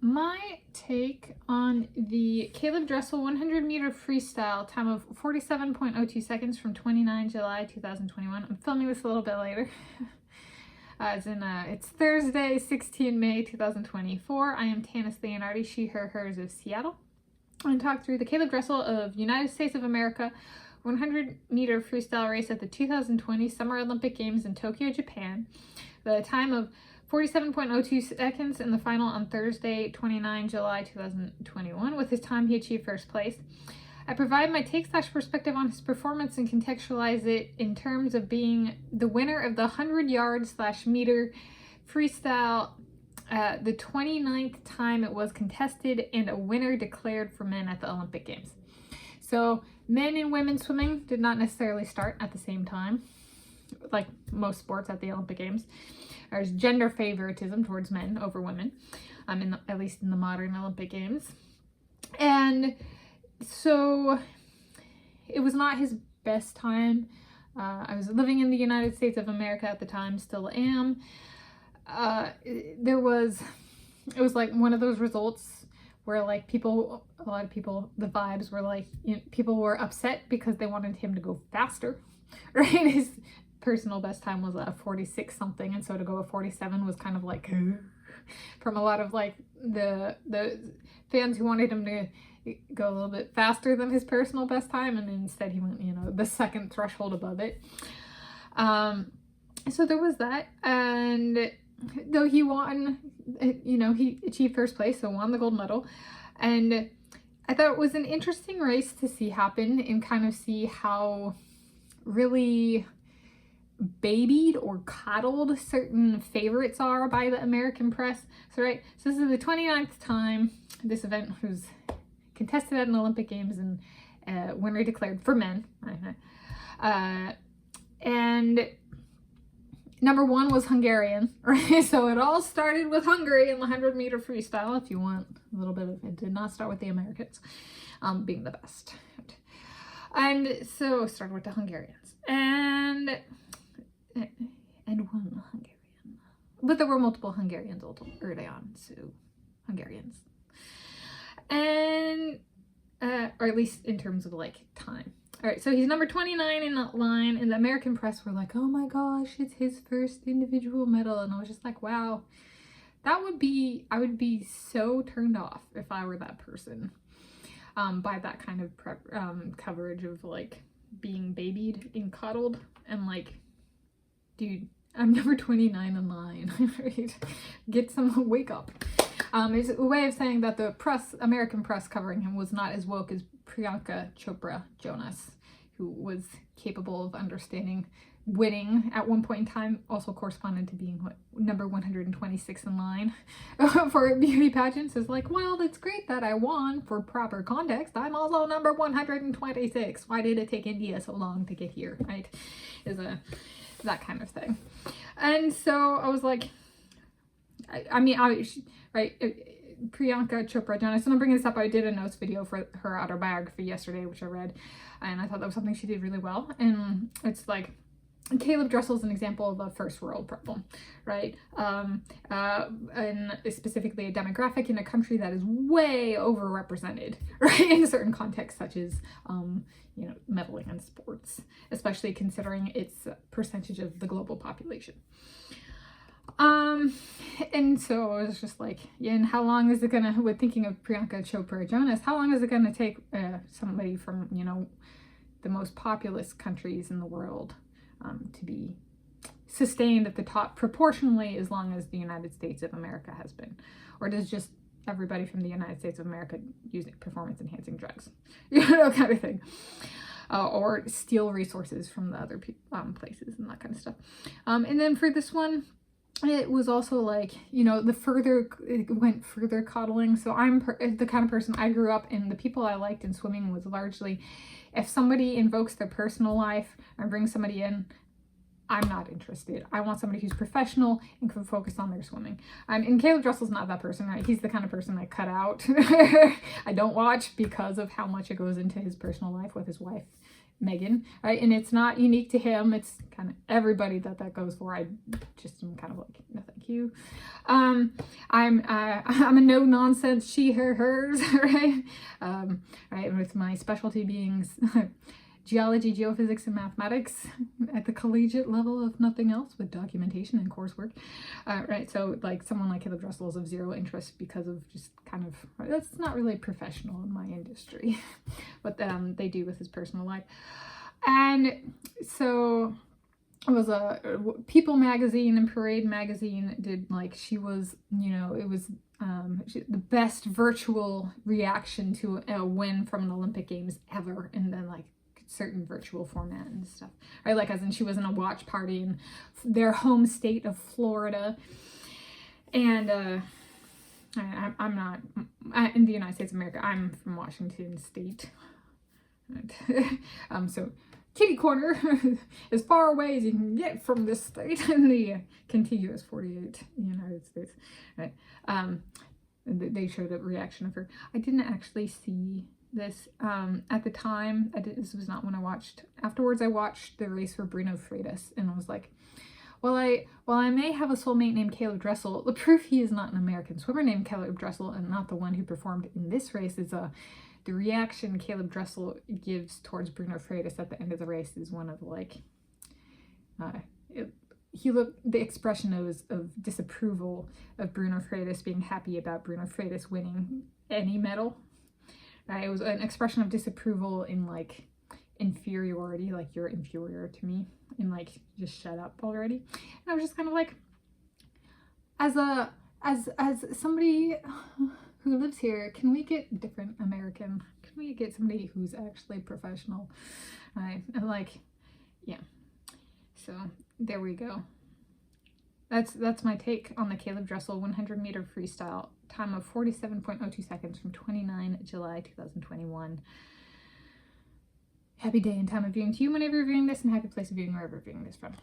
my take on the Caeleb Dressel 100 meter freestyle time of 47.02 seconds from 29 July 2021. I'm filming this a little bit later. It's Thursday, 16 May 2024. I am Tanis Leonhardi, she, her, hers of Seattle. I'm going to talk through the Caeleb Dressel of United States of America 100 meter freestyle race at the 2020 Summer Olympic Games in Tokyo, Japan. The time of 47.02 seconds in the final on Thursday, 29 July 2021. With his time, he achieved first place. I provide my take/perspective on his performance and contextualize it in terms of being the winner of the 100-yard/meter freestyle, the 29th time it was contested, and a winner declared for men at the Olympic Games. So men and women swimming did not necessarily start at the same time, like most sports at the Olympic Games. There's gender favoritism towards men over women, at least in the modern Olympic Games. And so it was not his best time. I was living in the United States of America at the time, still am. It was like one of those results where like a lot of people, the vibes were like, people were upset because they wanted him to go faster, right? His personal best time was a 46 something, and so to go a 47 was kind of like from a lot of like the fans who wanted him to go a little bit faster than his personal best time, and instead he went the second threshold above it. So there was that, and though he won, he achieved first place, so won the gold medal. And I thought it was an interesting race to see happen and kind of see how really babied or coddled certain favorites are by the American press. So so this is the 29th time this event was contested at an Olympic Games, and winner declared for men. And number one was Hungarian, right? So it all started with Hungary in the 100 meter freestyle, if you want a little bit of it. Did not start with the Americans being the best. And so it started with the Hungarians. And one Hungarian. But there were multiple Hungarians early on, so Hungarians. And, or at least in terms of like time. All right, so he's number 29 in that line, and the American press were like, oh my gosh, it's his first individual medal. And I was just like, wow, I would be so turned off if I were that person by that kind of coverage of like being babied and coddled, and like, dude, I'm number 29 in line, right? Get some, wake up. It's a way of saying that the American press covering him was not as woke as Priyanka Chopra Jonas, who was capable of understanding winning at one point in time, also corresponded to being number 126 in line for beauty pageants. Is like, well, it's great that I won. For proper context, I'm also number 126. Why did it take India so long to get here, right? That kind of thing. And so I was like, Priyanka Chopra Jonas, and I'm bringing this up, I did a notes video for her autobiography yesterday, which I read, and I thought that was something she did really well. And it's like, Caeleb Dressel is an example of a first world problem, right? And specifically a demographic in a country that is way overrepresented, right? In certain contexts, such as, meddling in sports, especially considering its percentage of the global population. And so I was just like, yeah, and how long is it gonna, with thinking of Priyanka Chopra Jonas, how long is it gonna take somebody from, the most populous countries in the world to be sustained at the top proportionally as long as the United States of America has been? Or does just everybody from the United States of America use performance enhancing drugs, kind of thing, or steal resources from the other places and that kind of stuff. And then for this one, it was also like, it went further coddling. So I'm the kind of person, I grew up in, the people I liked in swimming was largely, if somebody invokes their personal life or brings somebody in, I'm not interested. I want somebody who's professional and can focus on their swimming. And Caeleb Dressel's not that person, right? He's the kind of person I cut out. I don't watch because of how much it goes into his personal life with his wife Megan, right? And it's not unique to him. It's kind of everybody that goes for. I just am kind of like, no, thank you. I'm a no nonsense she, her, hers, right? Right, with my specialty being geology, geophysics, and mathematics at the collegiate level, if nothing else, with documentation and coursework. Right, so like someone like Caeleb Dressel is of zero interest because of just kind of, right, that's not really professional in my industry, what they do with his personal life. And so it was a People magazine and Parade magazine did like, she was, you know, it was the best virtual reaction to a win from an Olympic Games ever, and then like certain virtual format and stuff, right? Like, as in, she was in a watch party in their home state of Florida, and I'm not in the United States of America. I'm from Washington State, so kitty corner as far away as you can get from this state in the contiguous 48 United States, right? They showed a reaction of her. I didn't actually see this at the time. This was not when I watched. Afterwards, I watched the race for Bruno Freitas, and I was like, while I may have a soulmate named Caeleb Dressel, the proof he is not an American swimmer named Caeleb Dressel and not the one who performed in this race is the reaction Caeleb Dressel gives towards Bruno Freitas at the end of the race is one of like, the expression of disapproval of Bruno Freitas, being happy about Bruno Freitas winning any medal. It was an expression of disapproval in like inferiority, like you're inferior to me, and like just shut up already. And I was just kind of like, as somebody who lives here, can we get different American? Can we get somebody who's actually professional? Right? And like, yeah. So there we go. That's my take on the Caeleb Dressel 100 meter freestyle, time of 47.02 seconds from 29 July 2021. Happy day and time of viewing to you whenever you're viewing this, and happy place of viewing wherever you're viewing this from.